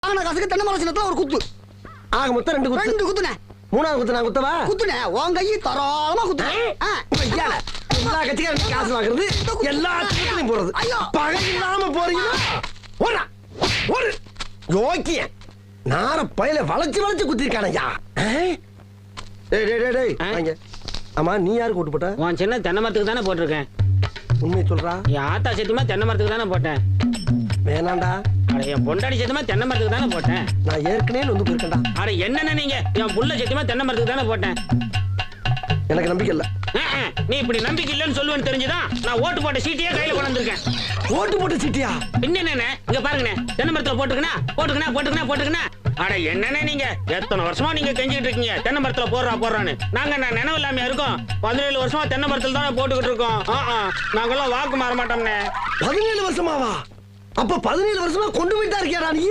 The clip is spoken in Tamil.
ஆனா காசுக்கு தென்னை மரம் சின்னத்துல ஒரு குத்து. ஆக மொத்தம் 2 குத்து. 2 குத்துனே. மூணாவது குத்து நான் குத்தவா? குத்துனே. உன் கையை தாராளமா குத்துனே. ஐயா எல்லா கட்சிக்காரங்க காசு வாங்குறது எல்லா கட்சிகளையும் போறது. பகை இல்லாம போறீங்களா? ஓடா ஓடு. யோக்கிய நார பையில வளைச்சு வளைச்சு குத்திருக்கானயா. டேய் டேய் டேய் வாங்க. ஆமா நீ யாருக்கு ஓட்டு போட்ட? உன் சின்ன தென்னை மரத்துக்கு தானே போட்டிருக்கேன். உண்மையை சொல்றா? என் ஆத்தா சத்தியமா தென்னை மரத்துக்கு தானே போட்டேன். வேணாண்டா. அட என் பொண்டாடி சத்தியமா தென்னை மரத்துக்கு தானே போட்டேன். நான் ஏற்கனவே வந்து போயிருக்கேன்டா. அட என்னென்ன நீங்க? என் புள்ள சத்தியமா தென்னை மரத்துக்கு தானே போட்டேன். எனக்கு நம்பிக்கை இல்ல. நீ இப்படி நம்பிக்கை இல்லைன்னு சொல்லுவேன்னு தெரிஞ்சுதான் நான் ஓட்டு போட்ட சீட்டையே கையில கொண்டு வந்திருக்கேன். ஓட்டு போட்ட சீட்டியா? என்னென்ன இங்க பாருங்கண்ணே, தென்னை மரத்துல போட்டுக்கணா. அட என்னண்ணே நீங்க எத்தனை வருஷமா நீங்க கெஞ்சிட்டு இருக்கீங்க தென்னை மரத்துல போடுறான்னு. நாங்க நினைவு இல்லாம இருக்கோம். 17 வருஷமா தென்னை மரத்துல தானே போட்டுக்கிட்டு இருக்கோம். நாங்கெல்லாம் வாக்கு மாற மாட்டோம்னே. 17 வருஷமாவா? அப்ப 17 வருஷமா கொண்டு போயிட்டா இருக்கியாடா நீ?